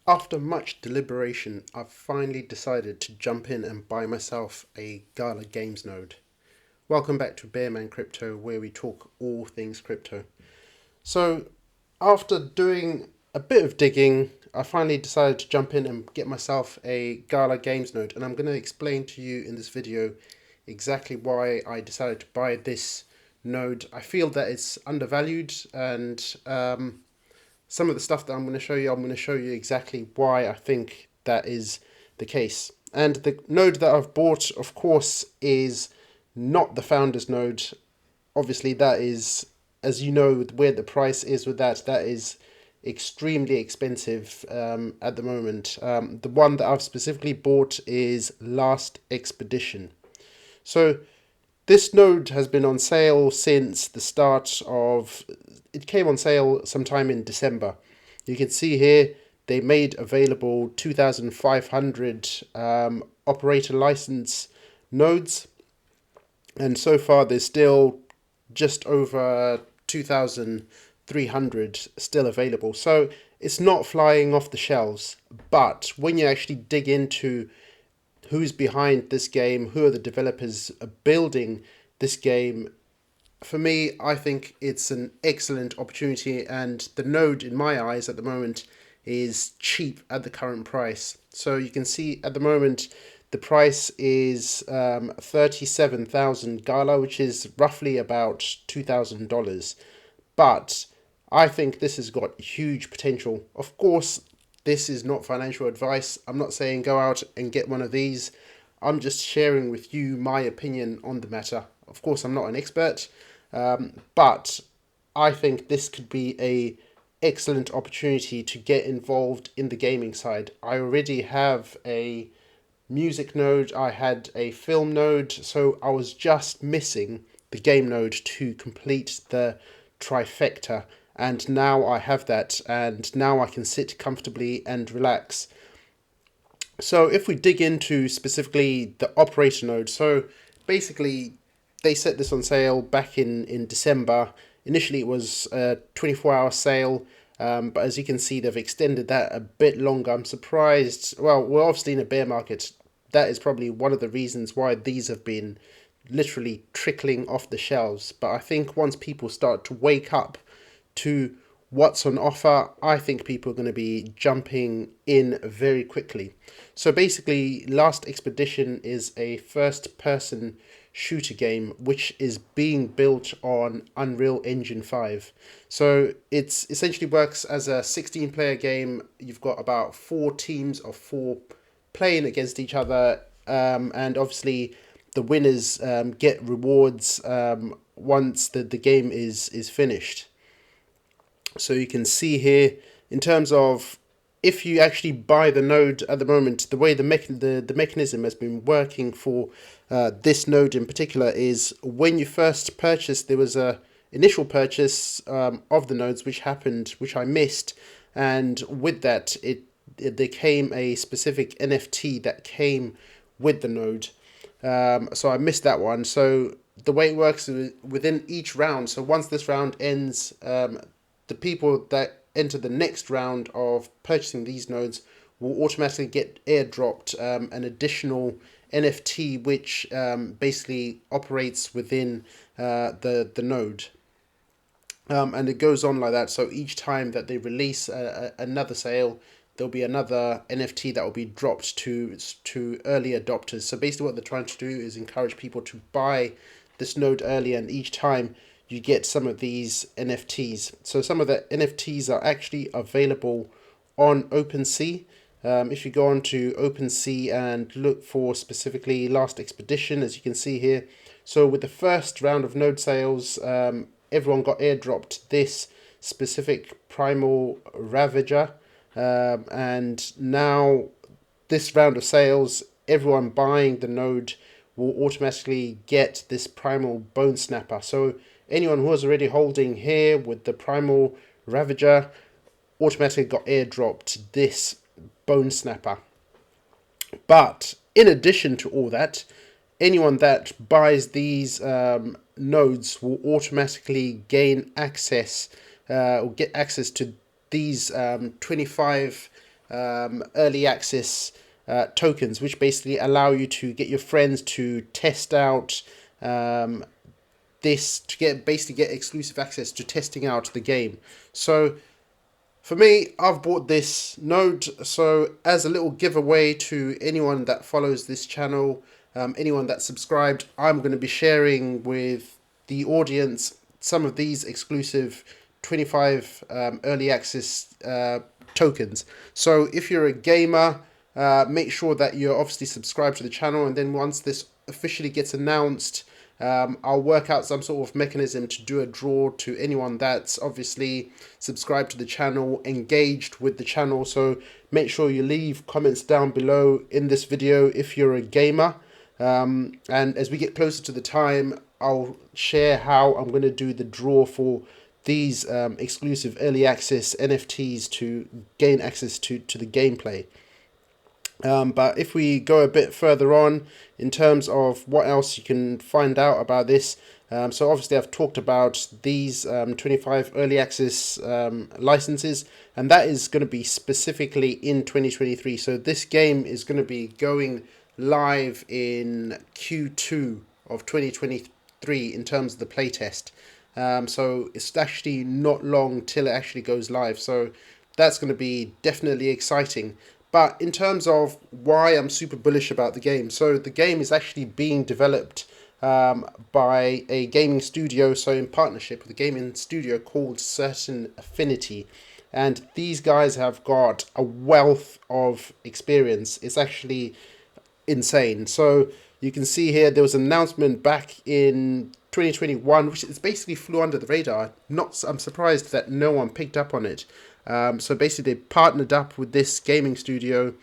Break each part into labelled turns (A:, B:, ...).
A: After much deliberation, I've finally decided to jump in and buy myself a Gala Games node. Welcome back to Bearman Crypto, where we talk all things crypto. So, after doing a bit of digging, I finally decided to jump in and get myself a Gala Games node, and I'm going to explain to you in this video exactly why I decided to buy this node. I feel that it's undervalued, and some of the stuff that I'm going to show you exactly why I think that is the case. And the node that I've bought, of course, is not the founder's node. Obviously, that is, as you know, where the price is with that, that is extremely expensive at the moment. The one that I've specifically bought is Last Expedition. So this node has been on sale since the start of. It came on sale sometime in December. You can see here they made available 2,500 operator license nodes, and so far there's still just over 2,300 still available. So it's not flying off the shelves, but when you actually dig into who's behind this game, who are the developers building this game, for me, I think it's an excellent opportunity, and the node, in my eyes, at the moment is cheap at the current price. So you can see at the moment the price is 37,000 Gala, which is roughly about $2,000. But I think this has got huge potential. Of course, this is not financial advice. I'm not saying go out and get one of these. I'm just sharing with you my opinion on the matter. Of course, I'm not an expert, but I think this could be a excellent opportunity to get involved in the gaming side. I already have a music node, I had a film node, so I was just missing the game node to complete the trifecta. And now I have that, and now I can sit comfortably and relax. So if we dig into specifically the operator node, so basically they set this on sale back in December. Initially it was a 24-hour sale, but as you can see they've extended that a bit longer. I'm surprised. Well, we're obviously in a bear market. That is probably one of the reasons why these have been literally trickling off the shelves. But I think once people start to wake up to what's on offer, I think people are going to be jumping in very quickly. So basically, Last Expedition is a first person shooter game which is being built on Unreal Engine 5. So it's essentially works as a 16 player game. You've got about 4 teams of 4 playing against each other, and obviously the winners get rewards once the game is finished. So you can see here, in terms of if you actually buy the node at the moment, the way the mechanism has been working for this node in particular is when you first purchased, there was a initial purchase of the nodes which happened, which I missed, and with that there came a specific NFT that came with the node. So I missed that one. So the way it works is within each round. So once this round ends, the people that enter the next round of purchasing these nodes will automatically get airdropped an additional NFT, which basically operates within the node. And it goes on like that. So each time that they release another sale, there'll be another NFT that will be dropped to early adopters. So basically what they're trying to do is encourage people to buy this node early, and each time you get some of these NFTs. So some of the NFTs are actually available on OpenSea. If you go on to OpenSea and look for specifically Last Expedition, as you can see here. So with the first round of node sales, everyone got airdropped this specific Primal Ravager. And now this round of sales, everyone buying the node will automatically get this Primal Bone Snapper. So anyone who was already holding here with the Primal Ravager automatically got airdropped this Bone Snapper. But in addition to all that, anyone that buys these nodes will automatically gain access or get access to these 25 early access tokens, which basically allow you to get your friends to test out this, to get exclusive access to testing out the game. So for me, I've bought this node, so as a little giveaway to anyone that follows this channel, anyone that's subscribed, I'm going to be sharing with the audience some of these exclusive 25 early access tokens. So if you're a gamer, make sure that you're obviously subscribed to the channel, and then once this officially gets announced, I'll work out some sort of mechanism to do a draw to anyone that's obviously subscribed to the channel, engaged with the channel. So make sure you leave comments down below in this video if you're a gamer. And as we get closer to the time, I'll share how I'm going to do the draw for these exclusive early access NFTs to gain access to the gameplay. But if we go a bit further on in terms of what else you can find out about this, so obviously I've talked about these 25 early access licenses, and that is going to be specifically in 2023. So this game is going to be going live in Q2 of 2023 in terms of the playtest. So it's actually not long till it actually goes live. So that's going to be definitely exciting. But in terms of why I'm super bullish about the game, so the game is actually being developed by a gaming studio, so in partnership with a gaming studio called Certain Affinity. And these guys have got a wealth of experience. It's actually insane. So you can see here there was an announcement back in 2021, which is basically flew under the radar. I'm surprised that no one picked up on it. So basically they partnered up with this gaming studio,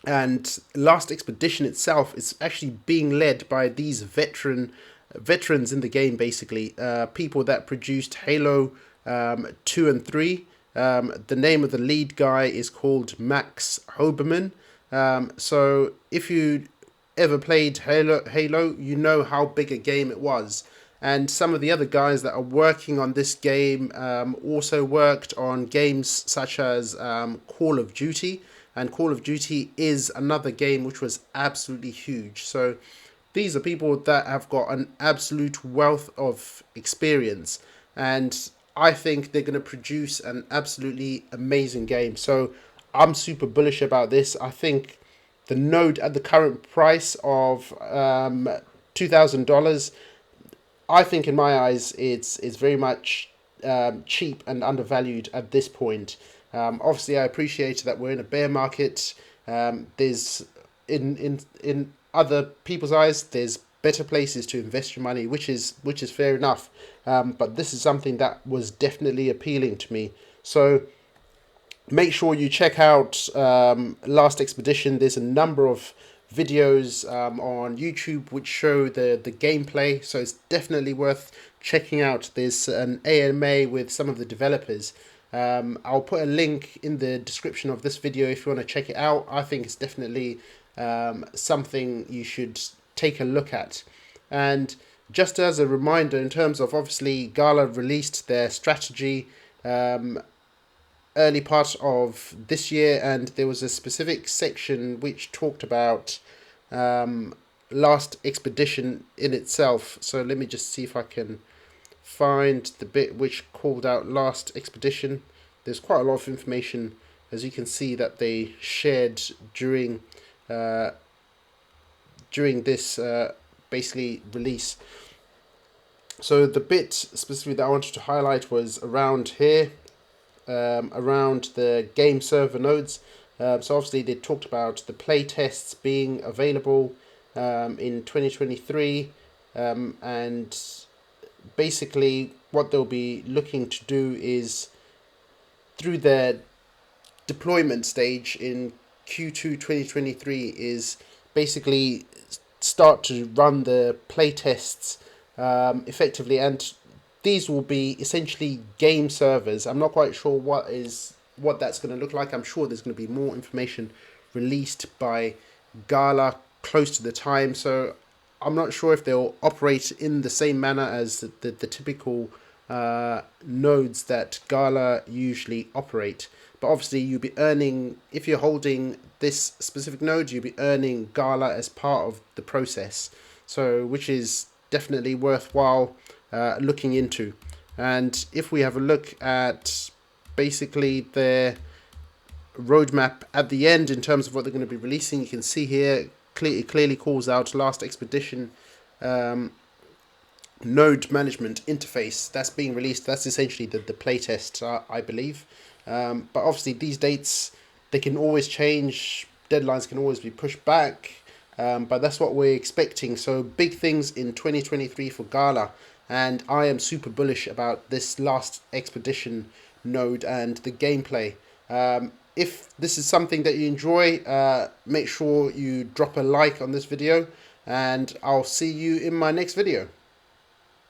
A: and Last Expedition itself is actually being led by these veterans in the game, basically people that produced Halo 2 and 3. The name of the lead guy is called Max Hoberman. So if you ever played Halo, you know how big a game it was. And some of the other guys that are working on this game also worked on games such as Call of Duty. And Call of Duty is another game which was absolutely huge. So these are people that have got an absolute wealth of experience. And I think they're going to produce an absolutely amazing game. So I'm super bullish about this. I think the node at the current price of $2,000, I think in my eyes it's very much cheap and undervalued at this point. Obviously, I appreciate that we're in a bear market. There's in other people's eyes, there's better places to invest your money, which is fair enough. But this is something that was definitely appealing to me. So make sure you check out Last Expedition. There's a number of videos on YouTube which show the gameplay, so it's definitely worth checking out. There's an AMA with some of the developers. I'll put a link in the description of this video if you want to check it out. I think it's definitely something you should take a look at. And just as a reminder, in terms of, obviously Gala released their strategy early part of this year, and there was a specific section which talked about Last Expedition in itself. So let me just see if I can find the bit which called out Last Expedition. There's quite a lot of information, as you can see, that they shared during this basically release. So the bit specifically that I wanted to highlight was around here, around the game server nodes. So obviously they talked about the play tests being available in 2023, and basically what they'll be looking to do is, through their deployment stage in Q2 2023, is basically start to run the play tests effectively, and these will be essentially game servers. I'm not quite sure what that's going to look like. I'm sure there's going to be more information released by Gala close to the time, so I'm not sure if they'll operate in the same manner as the typical nodes that Gala usually operate. but obviously you'll be earning, if you're holding this specific node, you'll be earning Gala as part of the process. So which is definitely worthwhile looking into. And if we have a look at basically their roadmap at the end in terms of what they're going to be releasing, you can see here it clearly calls out last expedition node management interface that's being released. That's essentially the playtest, I believe. But obviously these dates, they can always change, deadlines can always be pushed back, but that's what we're expecting. So big things in 2023 for Gala, and I am super bullish about this last expedition node and the gameplay. If this is something that you enjoy, make sure you drop a like on this video, and I'll see you in my next video.